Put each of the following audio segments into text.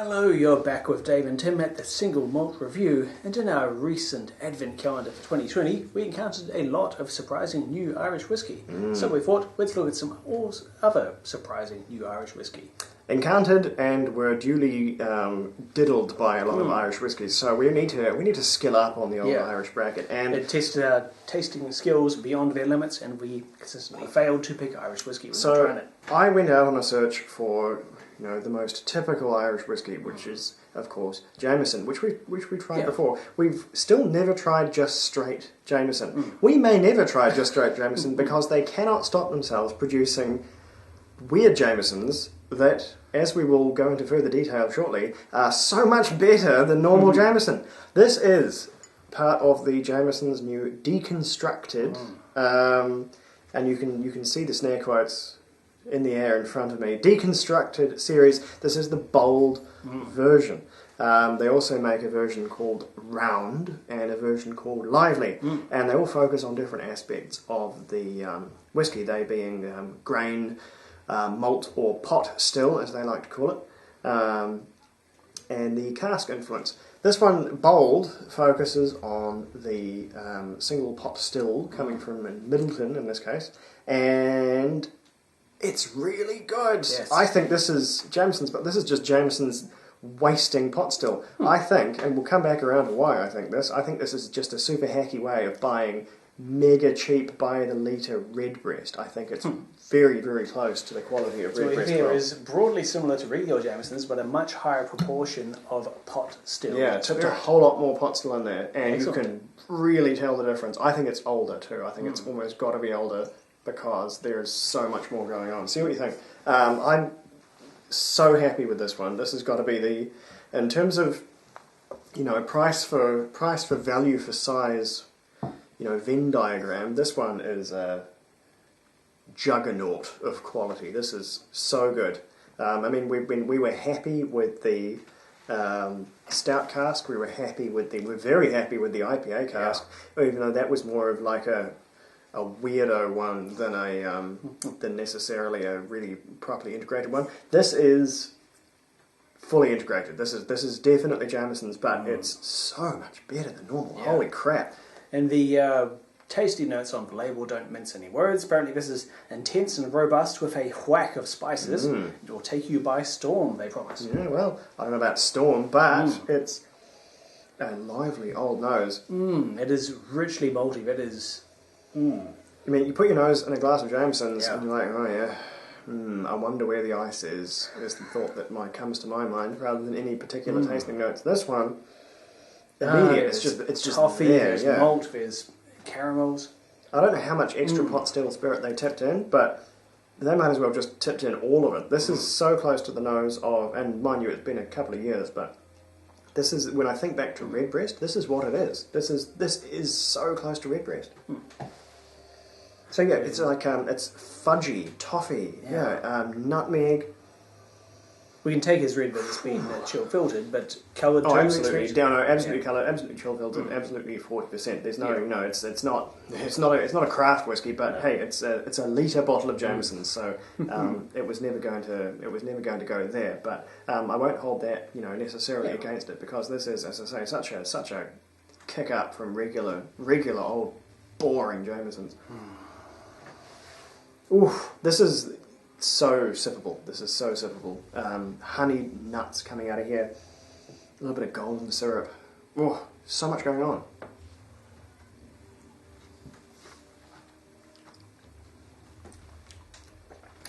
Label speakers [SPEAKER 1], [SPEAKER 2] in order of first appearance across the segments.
[SPEAKER 1] Hello, you're back with Dave and Tim at the Single Malt Review, and in our recent Advent calendar for 2020 we encountered a lot of surprising new Irish whiskey. So we thought, let's look at some other surprising new Irish whiskey.
[SPEAKER 2] Encountered and were duly diddled by a lot of Irish whiskies, so we need to skill up on the old Irish bracket. And
[SPEAKER 1] it tested our tasting skills beyond their limits, and we consistently failed to pick Irish whiskey when we were trying it.
[SPEAKER 2] I went out on a search for the most typical Irish whiskey, which is, of course, Jameson, which we tried before. We've still never tried just straight Jameson. We may never try just straight Jameson because they cannot stop themselves producing weird Jamesons that, as we will go into further detail shortly, are so much better than normal Jameson. This is part of the Jameson's new Deconstructed, and you can see the snare quotes in the air in front of me. Deconstructed series. This is the bold version. They also make a version called Round and a version called Lively, and they all focus on different aspects of the whiskey, they being grain, malt or pot still, as they like to call it, and the cask influence. This one, Bold, focuses on the single pot still coming from Middleton in this case, and it's really good.
[SPEAKER 1] Yes.
[SPEAKER 2] I think this is Jameson's, but this is just Jameson's wasting pot still. I think, and we'll come back around to why I think this is just a super hacky way of buying mega cheap by the litre Redbreast. I think it's very, very close to the quality of Redbreast.
[SPEAKER 1] So here is broadly similar to regular Jamesons, but a much higher proportion of pot still.
[SPEAKER 2] Yeah, it's a whole lot more pot still in there, and you can really tell the difference. I think it's older too. I think it's almost got to be older because there's so much more going on. See what you think. I'm so happy with this one. This has got to be in terms of price for value for size, Venn diagram. This one is a juggernaut of quality. This is so good. We were happy with the stout cask. We're very happy with the IPA cask, even though that was more of like a weirdo one than necessarily a really properly integrated one. This is fully integrated. This is definitely Jameson's, but it's so much better than normal. Yeah. Holy crap!
[SPEAKER 1] And the tasty notes on the label don't mince any words. Apparently this is intense and robust with a whack of spices. It will take you by storm, they promise.
[SPEAKER 2] Yeah, well, I don't know about storm, but it's a lively old nose.
[SPEAKER 1] It is richly malty. That is...
[SPEAKER 2] I mean, you put your nose in a glass of Jameson's and you're like, oh yeah, I wonder where the ice is the thought that comes to my mind, rather than any particular tasting notes. This one, immediate, it's just
[SPEAKER 1] toffee,
[SPEAKER 2] there,
[SPEAKER 1] there's malt, there's caramels.
[SPEAKER 2] I don't know how much extra pot still spirit they tipped in, but they might as well just tipped in all of it. This is so close to the nose of, and mind you, it's been a couple of years, but this is, when I think back to Redbreast, this is what it is. This is so close to Redbreast. So yeah, it's like it's fudgy, toffee, nutmeg.
[SPEAKER 1] We can take his red that has been chill filtered, but coloured too.
[SPEAKER 2] Absolutely, absolutely coloured, absolutely chill filtered, absolutely 40%. There's no, it's not a craft whiskey, but hey, it's a litre bottle of Jameson, so it was never going to go there. But I won't hold that necessarily against it, because this is, as I say, such a kick up from regular old boring Jamesons. Oof, this is so sippable. Honey nuts coming out of here. A little bit of golden syrup. Oh, so much going on.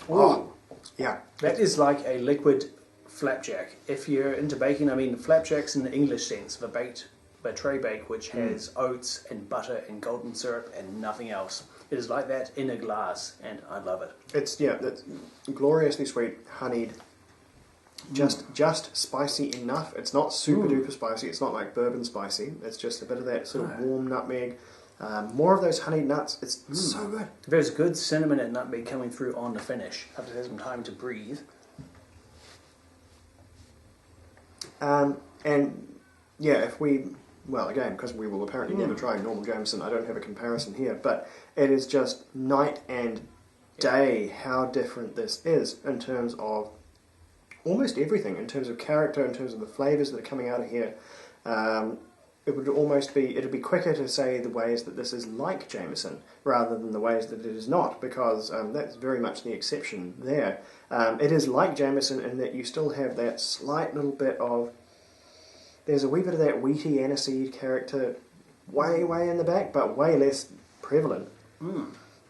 [SPEAKER 2] Oh, yeah.
[SPEAKER 1] That is like a liquid flapjack. If you're into baking, I mean, flapjacks in the English sense, the tray bake, which has oats and butter and golden syrup and nothing else. It is like that in a glass, and I love it.
[SPEAKER 2] It's gloriously sweet, honeyed, just spicy enough. It's not super duper spicy. It's not like bourbon spicy. It's just a bit of that sort of warm nutmeg. More of those honeyed nuts. It's so good.
[SPEAKER 1] There's good cinnamon and nutmeg coming through on the finish after it has some time to breathe.
[SPEAKER 2] And yeah, again, because we will apparently never try normal Jameson, I don't have a comparison here, but it is just night and day how different this is in terms of almost everything in terms of character, in terms of the flavours that are coming out of here. It'd be quicker to say the ways that this is like Jameson rather than the ways that it is not, because that's very much the exception there. It is like Jameson in that you still have that slight little bit of, there's a wee bit of that wheaty aniseed character way in the back, but way less prevalent.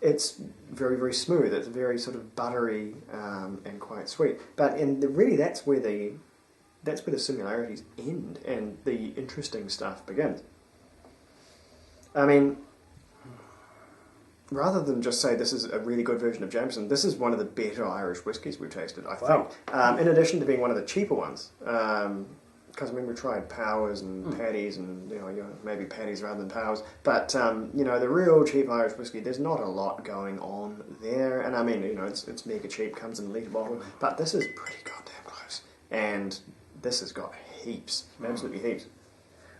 [SPEAKER 2] It's very, very smooth. It's very sort of buttery and quite sweet. But really that's where the similarities end and the interesting stuff begins. I mean, rather than just say this is a really good version of Jameson, this is one of the better Irish whiskies we've tasted, I think. In addition to being one of the cheaper ones. Because I mean, we tried Powers and Paddy's and maybe Paddy's rather than Powers, but the real cheap Irish whiskey, there's not a lot going on there. And I mean, it's mega cheap, comes in a litre bottle, but this is pretty goddamn close. And this has got heaps, absolutely heaps.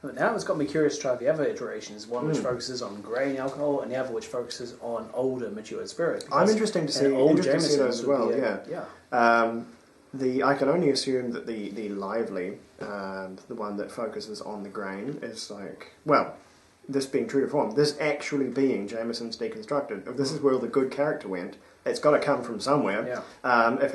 [SPEAKER 1] Now it's got me curious to try the other iterations, one which focuses on grain alcohol and the other which focuses on older matured spirit.
[SPEAKER 2] I'm interested to see those as well, I can only assume that the lively, the one that focuses on the grain, is like, well, this being true to form, this actually being Jameson's Deconstructed. If this is where the good character went, it's got to come from somewhere. If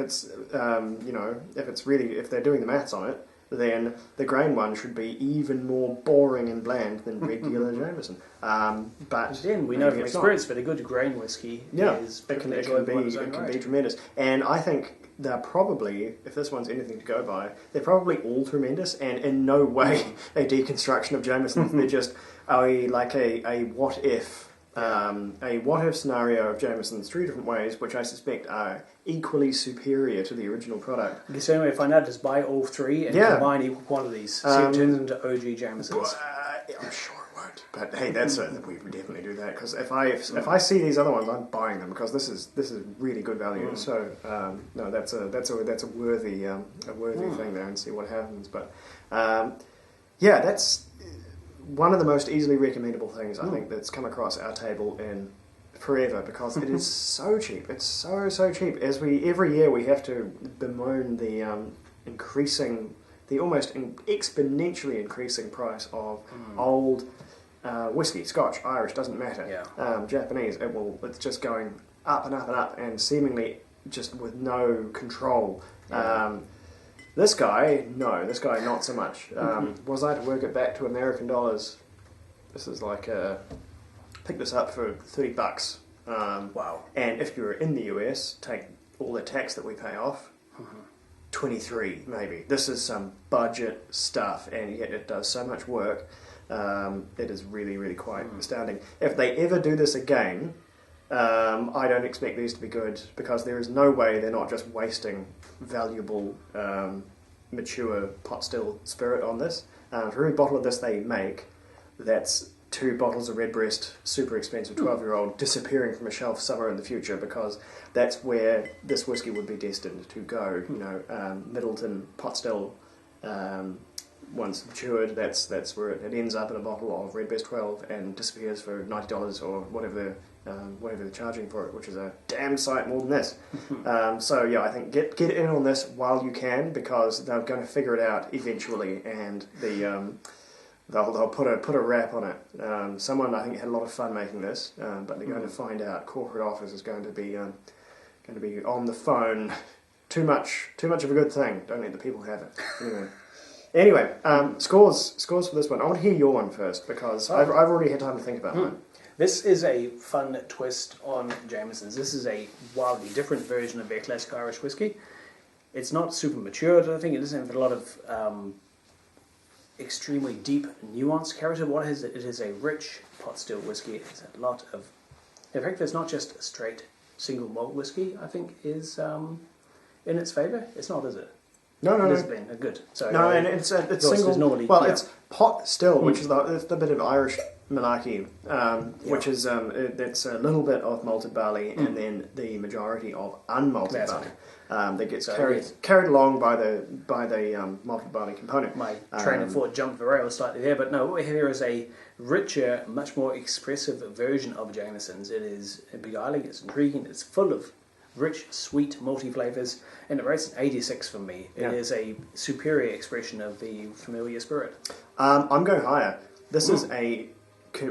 [SPEAKER 2] they're doing the maths on it, then the grain one should be even more boring and bland than regular Jameson. But
[SPEAKER 1] again, we know from experience that a good grain whiskey is
[SPEAKER 2] it can be tremendous. And I think they're probably, if this one's anything to go by, they're probably all tremendous and in no way a deconstruction of Jameson. They're just a what if. A what-if scenario of Jameson's 3 different ways, which I suspect are equally superior to the original product.
[SPEAKER 1] The same way to find out is buy all 3 and combine equal quantities. See if it turns into OG Jamesons.
[SPEAKER 2] I'm sure it won't. But hey, we would definitely do that, because if I see these other ones, I'm buying them, because this is really good value. So no, that's a worthy thing there, and see what happens. But that's one of the most easily recommendable things I think that's come across our table in forever, because it is so cheap. It's so cheap. Every year we have to bemoan the almost exponentially increasing price of old whiskey, Scotch, Irish, doesn't matter. Japanese, it's just going up and up and up, and seemingly just with no control. This guy, not so much. Was I to work it back to American dollars, this is like pick this up for $30.
[SPEAKER 1] Wow!
[SPEAKER 2] And if you're in the US, take all the tax that we pay off, 23 maybe. This is some budget stuff, and yet it does so much work. It is really, really quite astounding. If they ever do this again, I don't expect these to be good, because there is no way they're not just wasting valuable, mature pot still spirit on this. For every bottle of this they make, that's 2 bottles of Redbreast, super expensive 12-year-old, disappearing from a shelf somewhere in the future, because that's where this whiskey would be destined to go. Middleton pot still, once matured, that's where it ends up in a bottle of Redbreast 12 and disappears for $90 or whatever they're charging for it, which is a damn sight more than this. I think get in on this while you can, because they're going to figure it out eventually, and they'll put a wrap on it. Someone, I think, had a lot of fun making this, but they're going to find out corporate office is going to be on the phone. Too much of a good thing. Don't let the people have it. Anyway, scores for this one. I want to hear your one first, because I've already had time to think about mine.
[SPEAKER 1] This is a fun twist on Jameson's. This is a wildly different version of their classic Irish whiskey. It's not super matured, I think. It doesn't have a lot of extremely deep, nuanced character. What is it? It is a rich pot still whiskey. It has a lot of... In fact, it's not just a straight single malt whiskey, I think, is in its favour. It's not, is it?
[SPEAKER 2] No.
[SPEAKER 1] It has been good. So,
[SPEAKER 2] no, and it's single...
[SPEAKER 1] Normally,
[SPEAKER 2] it's pot still, which is the bit of Irish malarkey, which is that's a little bit of malted barley and then the majority of unmalted barley that gets carried along by the malted barley component.
[SPEAKER 1] My train of thought jumped the rail slightly there, but no, what we have here is a richer, much more expressive version of Jameson's. It is beguiling, it's intriguing, it's full of rich, sweet, malty flavours, and it rates an 86 for me. It is a superior expression of the familiar spirit.
[SPEAKER 2] I'm going higher. This is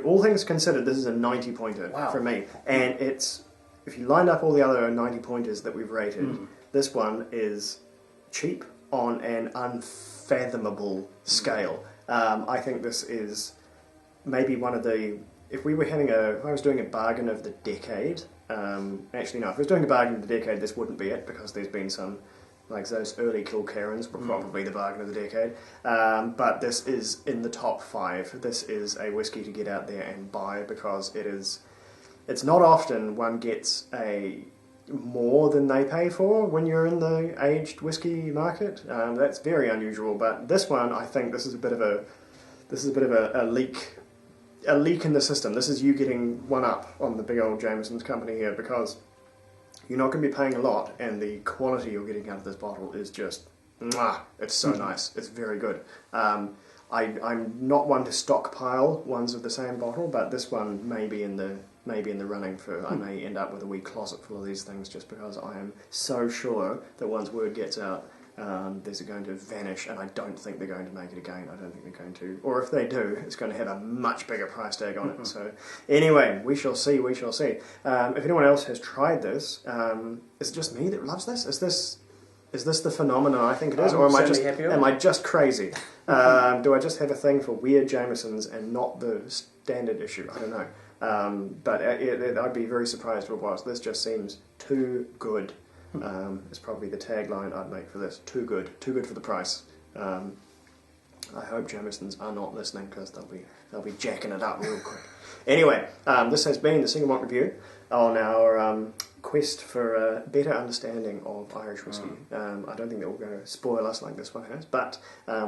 [SPEAKER 2] all things considered, this is a 90 pointer for me. And it's, if you lined up all the other 90 pointers that we've rated, this one is cheap on an unfathomable scale. I think this is maybe one of the, if I was doing a bargain of the decade, actually no, if I was doing a bargain of the decade, this wouldn't be it, because there's been some, like those early Kilkerrans were probably the bargain of the decade, but this is in the top 5. This is a whiskey to get out there and buy, because it's not often one gets a more than they pay for when you're in the aged whiskey market. That's very unusual, but this one, I think this is a bit of a leak in the system. This is you getting one up on the big old Jameson's company here, because you're not going to be paying a lot, and the quality you're getting out of this bottle is just, it's so nice. It's very good. I'm not one to stockpile ones of the same bottle, but this one may be in the running for. I may end up with a wee closet full of these things, just because I am so sure that once word gets out, these are going to vanish, and I don't think they're going to make it again. I don't think they're going to, or if they do, it's going to have a much bigger price tag on it. So anyway, we shall see, we shall see. If anyone else has tried this, is it just me that loves this? Is this the phenomenon I think it is, or am I just crazy? Do I just have a thing for weird Jamesons and not the standard issue? I don't know. But I'd be very surprised if it was. This just seems too good. It's probably the tagline I'd make for this. Too good for the price. I hope Jamesons are not listening, because they'll be jacking it up real quick. Anyway, this has been the Single Malt Review on our quest for a better understanding of Irish whiskey. I don't think that we're going to spoil us like this one has, but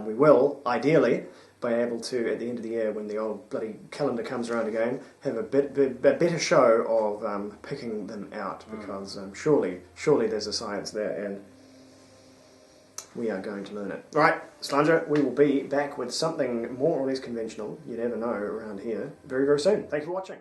[SPEAKER 2] we will, ideally, be able to, at the end of the year, when the old bloody calendar comes around again, have a better show of picking them out, because surely there's a science there, and we are going to learn it. Alright, Slanger, we will be back with something more or less conventional, you never know, around here, very, very soon. Thank you for watching.